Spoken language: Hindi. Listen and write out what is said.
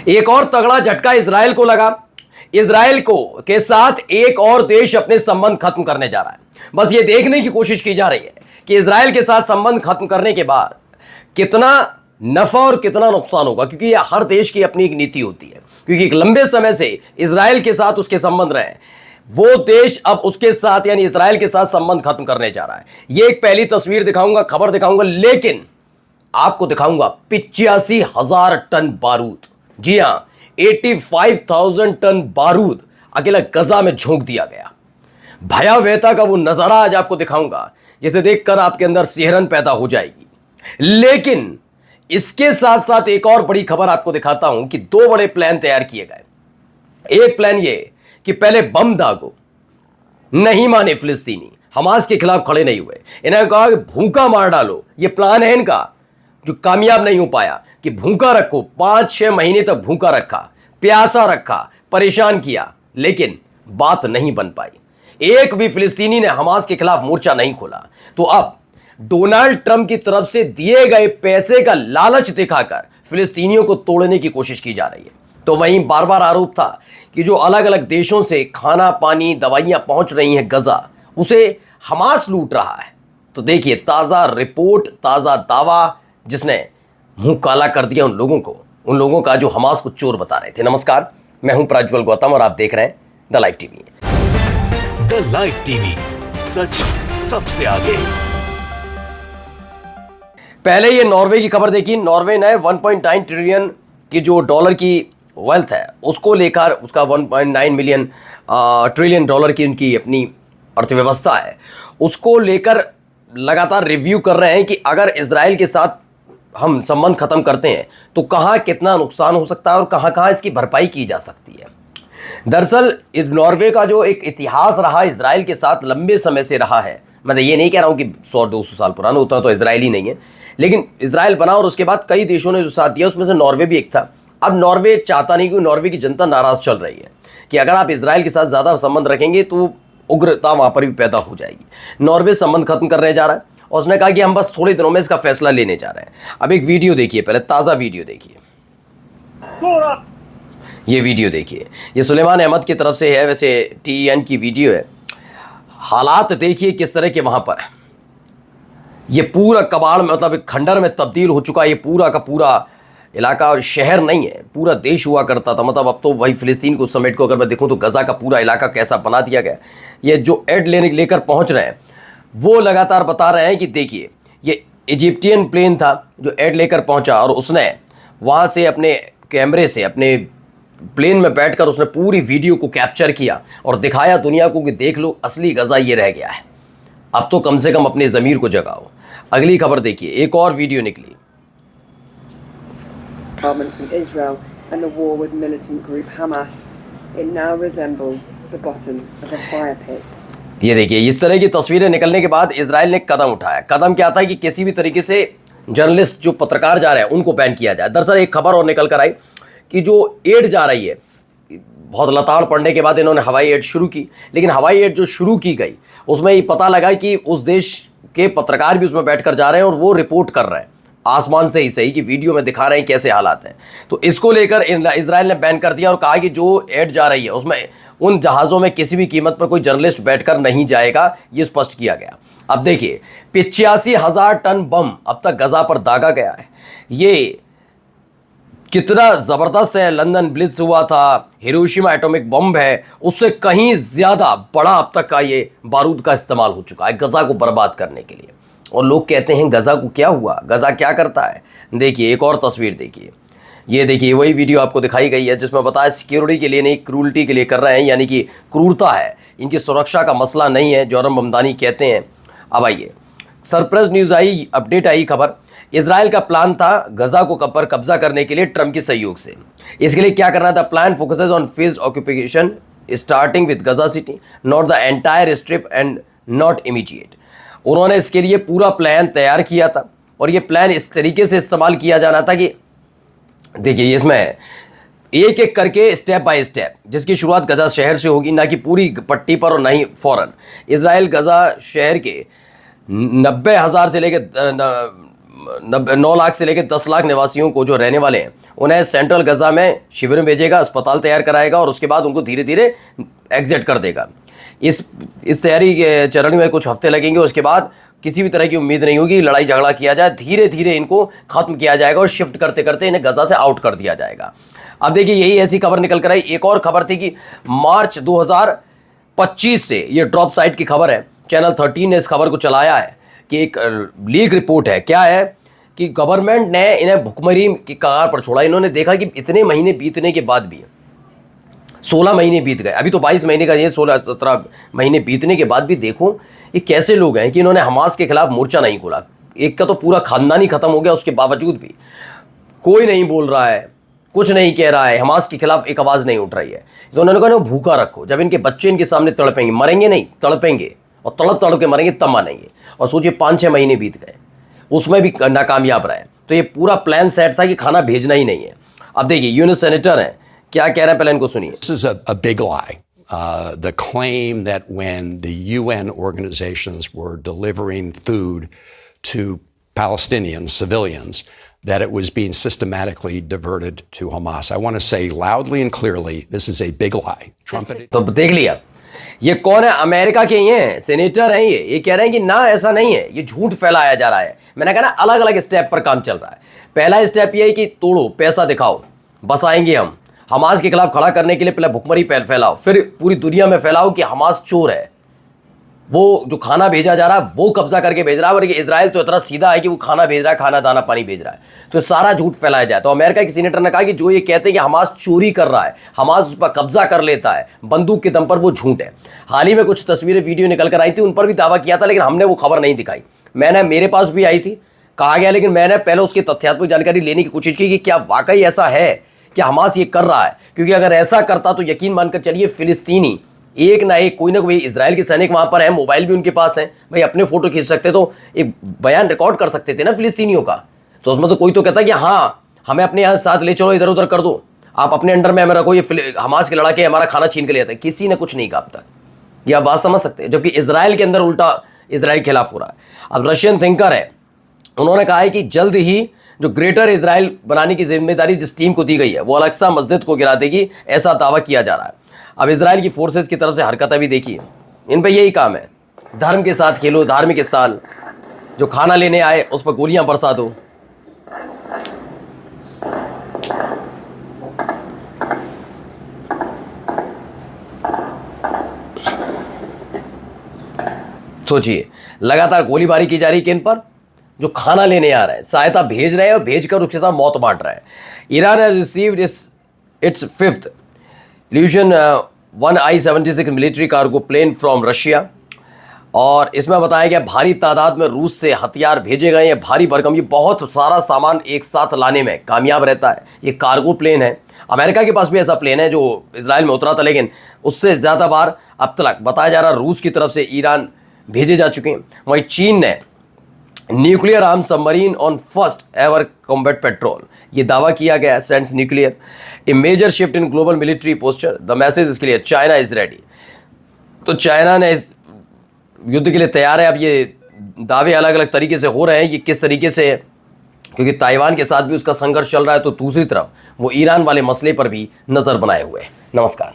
एक और तगड़ा झटका इजराइल को लगा। इजराइल को के साथ एक और देश अपने संबंध खत्म करने जा रहा है। बस ये देखने की कोशिश की जा रही है कि इजराइल के साथ संबंध खत्म करने के बाद कितना नफा और कितना नुकसान होगा, क्योंकि ये हर देश की अपनी एक नीति होती है। क्योंकि एक लंबे समय से इजराइल के साथ उसके संबंध रहे, वो देश अब उसके साथ यानी इजराइल के साथ संबंध खत्म करने जा रहा है। ये एक पहली तस्वीर दिखाऊंगा, खबर दिखाऊंगा, लेकिन आपको दिखाऊंगा 85,000 टन बारूद। जी हां, 85,000 टन बारूद अकेला गजा में झोंक दिया गया। भयावहता का वो नजारा आज आपको दिखाऊंगा जिसे देखकर आपके अंदर सिहरन पैदा हो जाएगी। लेकिन इसके साथ साथ एक और बड़ी खबर आपको दिखाता हूं कि दो बड़े प्लान तैयार किए गए। एक प्लान ये कि पहले बम दागो, नहीं माने फिलिस्तीनी, हमास के खिलाफ खड़े नहीं हुए। इन्होंने कहा कि भूखा मार डालो, ये प्लान है इनका जो कामयाब नहीं हो पाया कि भूखा रखो। 5-6 महीने तक भूखा रखा, प्यासा रखा, परेशान किया, लेकिन बात नहीं बन पाई। एक भी फिलिस्तीनी ने हमास के खिलाफ मोर्चा नहीं खोला। तो अब डोनाल्ड ट्रंप की तरफ से दिए गए पैसे का लालच दिखाकर फिलिस्तीनियों को तोड़ने की कोशिश की जा रही है। तो वहीं बार बार आरोप था कि जो अलग अलग देशों से खाना पानी दवाइयां पहुंच रही हैं गजा, उसे हमास लूट रहा है। तो देखिए ताजा रिपोर्ट, ताजा दावा जिसने मुंह काला कर दिया उन लोगों का जो हमास को चोर बता रहे थे। नमस्कार, मैं हूं प्रज्वल गौतम और आप देख रहे हैं the live TV. The live TV, सच सबसे आगे। पहले ये नॉर्वे की खबर देखी। नॉर्वे ने 1.9 ट्रिलियन की जो डॉलर की वेल्थ है उसको लेकर, उसका 1.9 मिलियन ट्रिलियन डॉलर की उनकी अपनी अर्थव्यवस्था है, उसको लेकर लगातार रिव्यू कर रहे हैं कि अगर इजराइल के साथ हम संबंध खत्म करते हैं तो कहाँ कितना नुकसान हो सकता है और कहाँ कहाँ इसकी भरपाई की जा सकती है। दरअसल नॉर्वे का जो एक इतिहास रहा इजराइल के साथ लंबे समय से रहा है, मैं ये नहीं कह रहा हूँ कि 100-200 साल पुराना होता तो इजराइल ही नहीं है, लेकिन इजराइल बना और उसके बाद कई देशों ने जो साथ दिया उसमें से नॉर्वे भी एक था। अब नॉर्वे चाहता नहीं, क्योंकि नॉर्वे की जनता नाराज चल रही है कि अगर आप इजराइल के साथ ज़्यादा संबंध रखेंगे तो उग्रता वहाँ पर भी पैदा हो जाएगी। नॉर्वे संबंध खत्म करने जा रहा है और उसने कहा कि हम बस थोड़े दिनों में इसका फैसला लेने जा रहे हैं। अब एक वीडियो देखिए, पहले ताज़ा वीडियो देखिए। ये वीडियो देखिए, ये सुलेमान अहमद की तरफ से है, वैसे TEN की वीडियो है। हालात देखिए किस तरह के वहाँ पर है। ये पूरा कबाड़ मतलब एक खंडर में तब्दील हो चुका है ये पूरा का पूरा इलाका, और शहर नहीं है, पूरा देश हुआ करता था। मतलब अब तो वही फिलिस्तीन को समेट को अगर मैं देखूं तो गजा का पूरा इलाका कैसा बना दिया गया। ये जो एड लेकर पहुंच रहे हैं वो लगातार बता रहे हैं कि देखिए ये इजिप्टियन प्लेन था जो एड लेकर पहुंचा और उसने वहाँ से अपने कैमरे से अपने प्लेन में बैठकर उसने पूरी वीडियो को कैप्चर किया और दिखाया दुनिया को कि देख लो असली गजा ये रह गया है। अब तो कम से कम अपने ज़मीर को जगाओ। अगली खबर देखिए, एक और वीडियो निकली। From Israel and the war with militant group Hamas, it now resembles the bottom of a fire pit. ये देखिए इस तरह की तस्वीरें निकलने के बाद इजराइल ने कदम उठाया। कदम क्या था कि किसी भी तरीके से जर्नलिस्ट जो पत्रकार जा रहे हैं उनको बैन किया जाए। दरअसल एक खबर और निकल कर आई कि जो एड जा रही है, बहुत लताड़ पड़ने के बाद इन्होंने हवाई एड शुरू की, लेकिन हवाई एड जो शुरू की गई उसमें ये पता लगा कि उस देश के पत्रकार भी उसमें बैठकर जा रहे हैं और वो रिपोर्ट कर रहे हैं आसमान से ही सही कि वीडियो में दिखा रहे हैं कैसे हालात हैं। तो इसको लेकर इजराइल ने बैन कर दिया और कहा कि जो एड जा रही है उसमें उन जहाज़ों में किसी भी कीमत पर कोई जर्नलिस्ट बैठकर नहीं जाएगा, ये स्पष्ट किया गया। अब देखिए 85,000 टन बम अब तक गजा पर दागा गया है। ये कितना ज़बरदस्त है। लंदन ब्लिट्ज हुआ था, हिरोशिमा एटॉमिक बम है, उससे कहीं ज़्यादा बड़ा अब तक का ये बारूद का इस्तेमाल हो चुका है गजा को बर्बाद करने के लिए। और लोग कहते हैं गजा को क्या हुआ, गजा क्या करता है। देखिए एक और तस्वीर देखिए, ये देखिए वही वीडियो आपको दिखाई गई है जिसमें बताया सिक्योरिटी के लिए नहीं, क्रूरटी के लिए कर रहे हैं, यानी कि क्रूरता है, इनकी सुरक्षा का मसला नहीं है, जौहर ममदानी कहते हैं। अब आइए सरप्राइज न्यूज़ आई, अपडेट आई खबर। इजराइल का प्लान था गजा को पर कब्जा करने के लिए ट्रंप के सहयोग से। इसके लिए क्या करना था, plan focuses on phased occupation starting with Gaza city, not the entire strip and not immediate. उन्होंने इसके लिए पूरा प्लान तैयार किया था और ये प्लान इस तरीके से इस्तेमाल किया जाना था कि देखिए इसमें एक एक करके स्टेप बाय स्टेप, जिसकी शुरुआत गजा शहर से होगी, ना कि पूरी पट्टी पर और ना ही फौरन। इजराइल गजा शहर के 90,000 से लेकर 9 लाख से लेकर 10 लाख निवासियों को जो रहने वाले हैं उन्हें सेंट्रल गजा में शिविर में भेजेगा, अस्पताल तैयार कराएगा और उसके बाद उनको धीरे धीरे एग्जिट कर देगा। इस तैयारी के चरण में कुछ हफ्ते लगेंगे। उसके बाद किसी भी तरह की उम्मीद नहीं होगी, लड़ाई झगड़ा किया जाए, धीरे धीरे इनको खत्म किया जाएगा और शिफ्ट करते करते इन्हें गजा से आउट कर दिया जाएगा। अब देखिए यही ऐसी खबर निकल कर आई। एक और खबर थी कि मार्च 2025 से ये ड्रॉप साइट की खबर है, चैनल 13 ने इस खबर को चलाया है कि एक लीक रिपोर्ट है। क्या है कि गवर्नमेंट ने इन्हें भुखमरी की कगार पर छोड़ा। इन्होंने देखा कि इतने महीने बीतने के बाद भी 16 महीने बीत गए, अभी तो 22 महीने का ये 16-17 महीने बीतने के बाद भी देखो ये कैसे लोग हैं कि इन्होंने हमास के खिलाफ मोर्चा नहीं खोला। एक का तो पूरा खानदान ही खत्म हो गया, उसके बावजूद भी कोई नहीं बोल रहा है, कुछ नहीं कह रहा है, हमास के खिलाफ एक आवाज़ नहीं उठ रही है। तो उन्होंने कहा भूखा रखो, जब इनके बच्चे इनके सामने तड़पेंगे, मरेंगे नहीं तड़पेंगे और तड़प तड़प के मरेंगे तब मानेंगे। और सोचिए 5-6 महीने बीत गए, उसमें भी नाकामयाब रहे। तो ये पूरा प्लान सेट था कि खाना भेजना ही नहीं है। अब देखिए यूएस सेनेटर हैं, क्या कह रहे हैं पहले इनको सुनिए। This is a big lie. The claim that when the UN organizations were delivering food to Palestinians, civilians, that it was being systematically diverted to Hamas. I want to say loudly and clearly, this is a big lie. Trump. तो देख लिया, ये कौन है? अमेरिका के ही हैं, सेनेटर हैं। ये कह रहे हैं कि ना ऐसा नहीं है, ये झूठ फैलाया जा रहा है। मैंने कहा ना अलग अलग स्टेप पर काम चल रहा है। पहला स्टेप ये है कि तोड़ो, पैसा दिखाओ, बस आएंगे हम। हमास के खिलाफ खड़ा करने के लिए पहले भुखमरी फैलाओ, फिर पूरी दुनिया में फैलाओ कि हमास चोर है, वो जो खाना भेजा जा रहा है वो कब्जा करके भेज रहा है। और ये इजराइल तो इतना सीधा है कि वो खाना भेज रहा है, खाना दाना पानी भेज रहा है। तो सारा झूठ फैलाया जाए। तो अमेरिका के सीनेटर ने कहा कि जो ये कहते हैं कि हमास चोरी कर रहा है, हमास उस पर कब्जा कर लेता है बंदूक के दम पर, वो झूठ है। हाल ही में कुछ तस्वीरें वीडियो निकल कर आई थी, उन पर भी दावा किया था, लेकिन हमने वो खबर नहीं दिखाई। मेरे पास भी आई थी, कहा गया, लेकिन मैंने पहले उसकी तथ्यात्मक जानकारी लेने की कोशिश की कि क्या वाकई ऐसा है कि हमास ये कर रहा है। क्योंकि अगर ऐसा करता तो यकीन मानकर चलिए फिलिस्तीनी एक ना एक कोई ना कोई इजराइल के सैनिक वहां पर है, मोबाइल भी उनके पास है, भाई अपने फोटो खींच सकते तो एक बयान रिकॉर्ड कर सकते थे ना फिलिस्तीनियों का। तो उसमें से कोई तो कहता कि हाँ हमें अपने यहाँ साथ ले चलो, इधर उधर कर दो, आप अपने अंडर में हमें रखो, ये हमास के लड़ाके हमारा खाना छीन के ले जाते हैं। किसी ने कुछ नहीं कहा अब तक, ये आप बात समझ सकते हैं। जबकि इजराइल के अंदर उल्टा इजराइल के खिलाफ हो रहा है। अब रशियन थिंकर है, उन्होंने कहा है कि जल्द ही जो ग्रेटर इजराइल बनाने की जिम्मेदारी जिस टीम को दी गई है वो अल-अक्सा मस्जिद को गिरा देगी, ऐसा दावा किया जा रहा है। अब इजराइल की फोर्सेस की तरफ से हरकत अभी देखिए, इन पे यही काम है, धर्म के साथ खेलो, धार्मिक स्थान, जो खाना लेने आए उस पर गोलियां बरसा दो। सोचिए लगातार गोलीबारी की जा रही किन पर? जो खाना लेने आ रहे हैं, सहायता भेज रहे हैं और भेजकर उसके साथ मौत बांट रहे हैं। Iran has received its 5th Ilyushin 1 I-76 military cargo plane from Russia, और इसमें बताया गया भारी तादाद में रूस से हथियार भेजे गए हैं। भारी भरकम, ये बहुत सारा सामान एक साथ लाने में कामयाब रहता है। ये कार्गो प्लेन है। अमेरिका के पास भी ऐसा प्लेन है जो इजराइल में उतरा था, लेकिन उससे ज़्यादा बार अब तक बताया जा रहा रूस की तरफ से ईरान भेजे जा चुके हैं। वहीं चीन ने nuclear arm submarine on first ever combat patrol, ये दावा किया गया है, sends nuclear a major shift in global military posture, the message is clear, China is ready. तो चाइना ने इस युद्ध के लिए तैयार है। अब ये दावे अलग अलग तरीके से हो रहे हैं, ये किस तरीके से है, क्योंकि ताइवान के साथ भी उसका संघर्ष चल रहा है, तो दूसरी तरफ वो ईरान वाले मसले पर भी नज़र बनाए हुए है। नमस्कार।